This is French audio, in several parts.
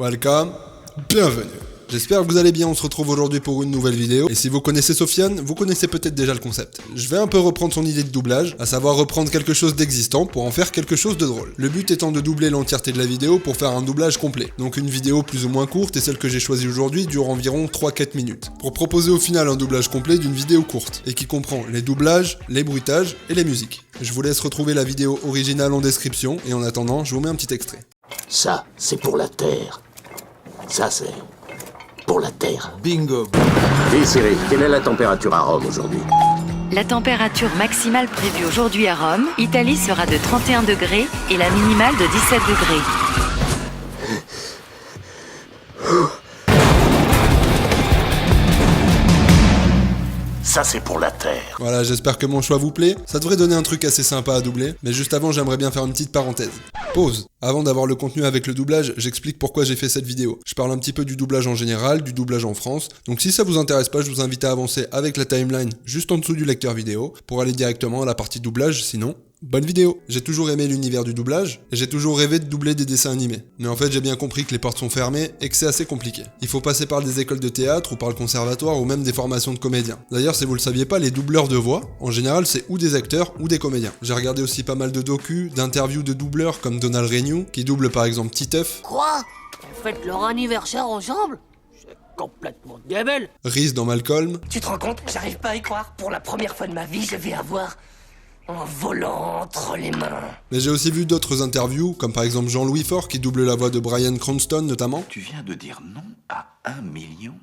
Welcome, bienvenue. J'espère que vous allez bien, on se retrouve aujourd'hui pour une nouvelle vidéo. Et si vous connaissez Sofiane, vous connaissez peut-être déjà le concept. Je vais un peu reprendre son idée de doublage, à savoir reprendre quelque chose d'existant pour en faire quelque chose de drôle. Le but étant de doubler l'entièreté de la vidéo pour faire un doublage complet. Donc une vidéo plus ou moins courte et celle que j'ai choisie aujourd'hui dure environ 3-4 minutes. Pour proposer au final un doublage complet d'une vidéo courte et qui comprend les doublages, les bruitages et les musiques. Je vous laisse retrouver la vidéo originale en description et en attendant, je vous mets un petit extrait. Ça, c'est pour la Terre. Ça, c'est pour la Terre. Bingo. Dis Siri, quelle est la température à Rome aujourd'hui? La température maximale prévue aujourd'hui à Rome, Italie sera de 31 degrés et la minimale de 17 degrés. Ça, c'est pour la Terre. Voilà, j'espère que mon choix vous plaît. Ça devrait donner un truc assez sympa à doubler, mais juste avant, j'aimerais bien faire une petite parenthèse. Pause. Avant d'avoir le contenu avec le doublage, j'explique pourquoi j'ai fait cette vidéo. Je parle un petit peu du doublage en général, du doublage en France. Donc si ça vous intéresse pas, je vous invite à avancer avec la timeline juste en dessous du lecteur vidéo pour aller directement à la partie doublage, sinon... Bonne vidéo. J'ai toujours aimé l'univers du doublage, et j'ai toujours rêvé de doubler des dessins animés. Mais en fait, j'ai bien compris que les portes sont fermées et que c'est assez compliqué. Il faut passer par des écoles de théâtre ou par le conservatoire ou même des formations de comédiens. D'ailleurs, si vous le saviez pas, les doubleurs de voix, en général, c'est ou des acteurs ou des comédiens. J'ai regardé aussi pas mal de docus, d'interviews de doubleurs comme Donald Renew, qui double par exemple Titeuf. Quoi? On fête leur anniversaire ensemble? C'est complètement débile. Reese dans Malcolm. Tu te rends compte? J'arrive pas à y croire. Pour la première fois de ma vie, je vais avoir un volant entre les mains. Mais j'ai aussi vu d'autres interviews, comme par exemple Jean-Louis Faure qui double la voix de Bryan Cranston notamment. Tu viens de dire non à 1,5 million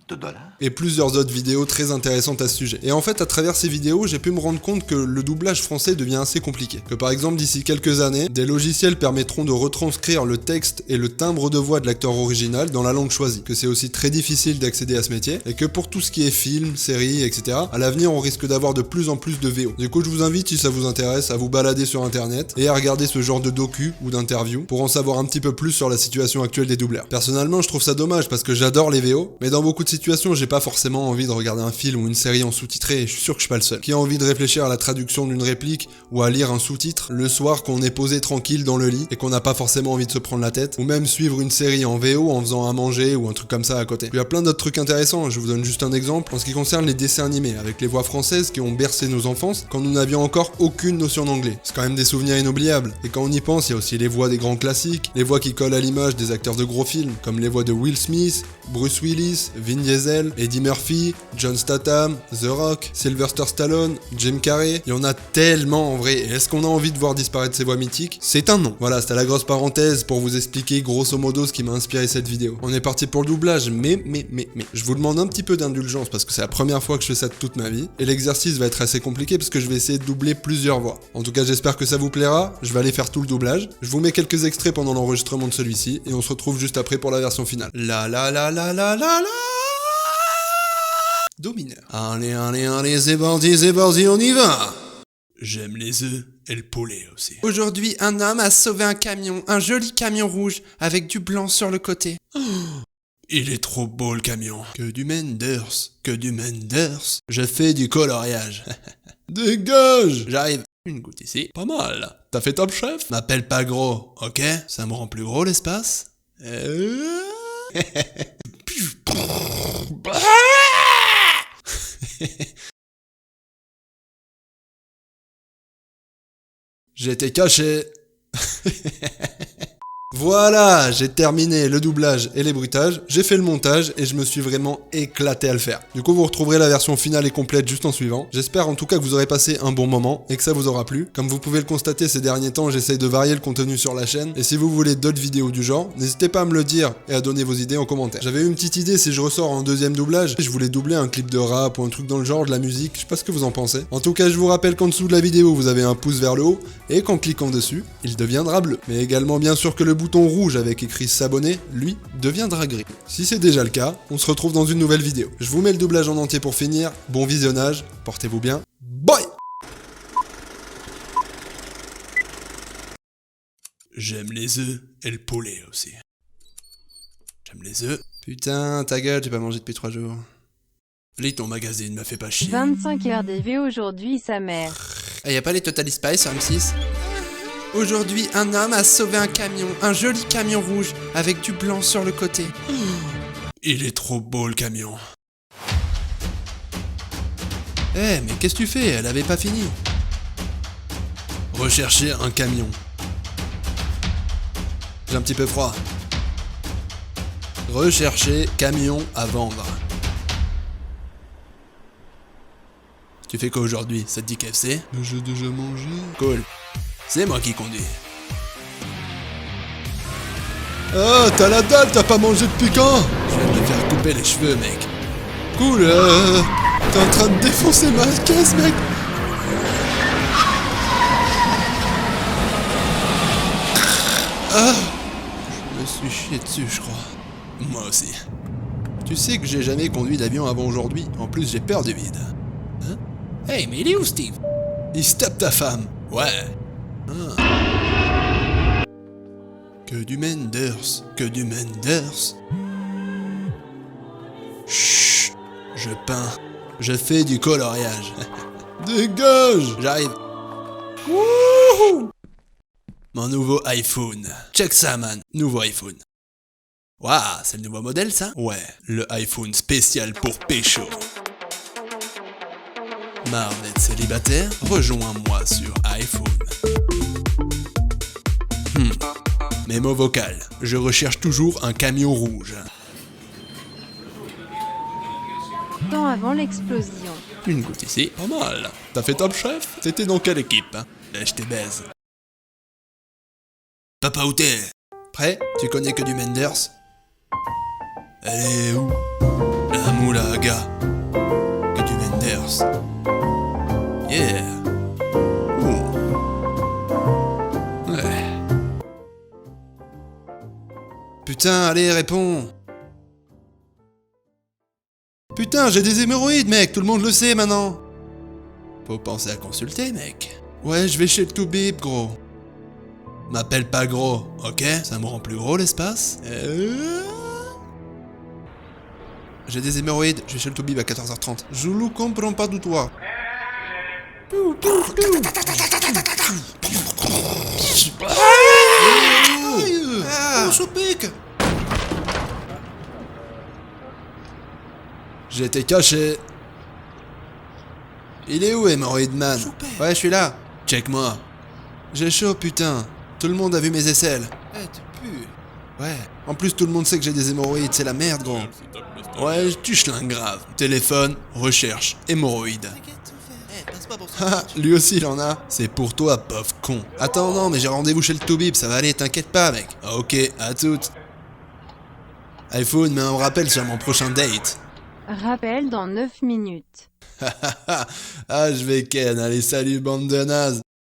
de dollars? Et plusieurs autres vidéos très intéressantes à ce sujet. Et en fait, à travers ces vidéos, j'ai pu me rendre compte que le doublage français devient assez compliqué. Que par exemple, d'ici quelques années, des logiciels permettront de retranscrire le texte et le timbre de voix de l'acteur original dans la langue choisie. Que c'est aussi très difficile d'accéder à ce métier. Et que pour tout ce qui est film, séries, etc., à l'avenir, on risque d'avoir de plus en plus de VO. Du coup, je vous invite, si ça vous intéresse, à vous balader sur internet et à regarder ce genre de docu ou d'interview pour en savoir un petit peu plus sur la situation actuelle des doubleurs. Personnellement, je trouve ça dommage parce que j'adore les VO, mais dans beaucoup de situations, j'ai pas forcément envie de regarder un film ou une série en sous-titré, et je suis sûr que je suis pas le seul. Qui a envie de réfléchir à la traduction d'une réplique ou à lire un sous-titre le soir qu'on est posé tranquille dans le lit et qu'on n'a pas forcément envie de se prendre la tête, ou même suivre une série en VO en faisant à manger ou un truc comme ça à côté. Il y a plein d'autres trucs intéressants, je vous donne juste un exemple en ce qui concerne les dessins animés, avec les voix françaises qui ont bercé nos enfances quand nous n'avions encore aucune notion d'anglais. C'est quand même des souvenirs inoubliables. Et quand on y pense, il y a aussi les voix des grands classiques, les voix qui collent à l'image des acteurs de gros films, comme les voix de Will Smith, Bruce Willis, Vin Diesel, Eddie Murphy, John Statham, The Rock, Sylvester Stallone, Jim Carrey. Il y en a tellement en vrai. Et est-ce qu'on a envie de voir disparaître ces voix mythiques? C'est un non. Voilà, c'était la grosse parenthèse pour vous expliquer grosso modo ce qui m'a inspiré cette vidéo. On est parti pour le doublage, mais, je vous demande un petit peu d'indulgence parce que c'est la première fois que je fais ça de toute ma vie. Et l'exercice va être assez compliqué parce que je vais essayer de doubler plusieurs voix. En tout cas, j'espère que ça vous plaira. Je vais aller faire tout le doublage. Je vous mets quelques extraits pendant l'enregistrement de celui-ci et on se retrouve juste après pour la version finale. La Do mineur. Allez, c'est parti, on y va. J'aime les œufs et le poulet aussi. Aujourd'hui, un homme a sauvé un camion, un joli camion rouge, avec du blanc sur le côté. Oh, il est trop beau le camion. Que du Menders. Je fais du coloriage. Dégage. J'arrive. Une goutte ici. Pas mal. T'as fait Top Chef? M'appelle pas gros, ok? Ça me rend plus gros l'espace. J'étais caché. Voilà, j'ai terminé le doublage et les bruitages, j'ai fait le montage et je me suis vraiment éclaté à le faire. Du coup, vous retrouverez la version finale et complète juste en suivant. J'espère en tout cas que vous aurez passé un bon moment et que ça vous aura plu. Comme vous pouvez le constater ces derniers temps, j'essaye de varier le contenu sur la chaîne. Et si vous voulez d'autres vidéos du genre, n'hésitez pas à me le dire et à donner vos idées en commentaire. J'avais eu une petite idée si je ressors en deuxième doublage, je voulais doubler un clip de rap ou un truc dans le genre, de la musique, je sais pas ce que vous en pensez. En tout cas, je vous rappelle qu'en dessous de la vidéo, vous avez un pouce vers le haut et qu'en cliquant dessus, il deviendra bleu. Mais également bien sûr que le bouton rouge avec écrit s'abonner, lui, deviendra gris. Si c'est déjà le cas, on se retrouve dans une nouvelle vidéo. Je vous mets le doublage en entier pour finir, bon visionnage, portez-vous bien, bye. J'aime les œufs et le poulet aussi. J'aime les œufs. Putain, ta gueule, j'ai pas mangé depuis 3 jours. Lis ton magazine, me fais pas chier. 25 RDV aujourd'hui, sa mère. Ah, y a pas les Total Spice sur M6? Aujourd'hui, un homme a sauvé un camion, un joli camion rouge, avec du blanc sur le côté. Il est trop beau le camion. Eh, mais qu'est-ce que tu fais? Elle avait pas fini. Rechercher un camion. J'ai un petit peu froid. Rechercher camion à vendre. Tu fais quoi aujourd'hui? Ça te dit KFC? J'ai déjà mangé. Cool. C'est moi qui conduis. Ah, t'as la dalle, t'as pas mangé depuis quand? Je viens de me faire couper les cheveux, mec. Cool, t'es en train de défoncer ma caisse, mec. Ah, je me suis chié dessus, je crois. Moi aussi. Tu sais que j'ai jamais conduit d'avion avant aujourd'hui. En plus, j'ai peur du vide. Hein? Hey, mais il est où, Steve? Il se tape ta femme. Ouais. Ah. Que du Menders, que du Menders. Chut, je peins. Je fais du coloriage. Dégage! J'arrive. Wouhou! Mon nouveau iPhone. Check ça, man. Nouveau iPhone. Waouh, c'est le nouveau modèle, ça? Ouais, le iPhone spécial pour pécho. Marre d'être célibataire? Rejoins-moi sur iPhone. Mémo vocal. Je recherche toujours un camion rouge. Temps avant l'explosion. Une goutte ici. Pas mal. T'as fait Top Chef? T'étais dans quelle équipe? Là, je te baise. Papa, où t'es? Prêt? Tu connais que du Menders? Elle est où? La moulaga. Que du Menders. Yeah. Ouh. Ouais. Putain, allez, réponds. Putain, j'ai des hémorroïdes, mec, tout le monde le sait maintenant. Faut penser à consulter, mec. Ouais, je vais chez le Toubib, gros. M'appelle pas gros, ok? Ça me rend plus gros l'espace. J'ai des hémorroïdes, je vais chez le Toubib à 14h30. Je ne comprends pas du tout. Je pique. J'étais caché. Il est où, hémorroïde man? Ouais, je suis là. Check-moi. J'ai chaud, putain. Tout le monde a vu mes aisselles. Eh, tu pues. Ouais. En plus, tout le monde sait que j'ai des hémorroïdes. C'est la merde, gros. Ouais, tu schlingues grave. Téléphone, recherche, hémorroïdes. Ah, lui aussi il en a. C'est pour toi, pauvre con. Attends, non, mais j'ai rendez-vous chez le Toubib, ça va aller, t'inquiète pas, mec. Ok, à toutes. iPhone, mets un rappel sur mon prochain date. Rappel dans 9 minutes. Ah, je vais ken, allez, salut, bande de nazes.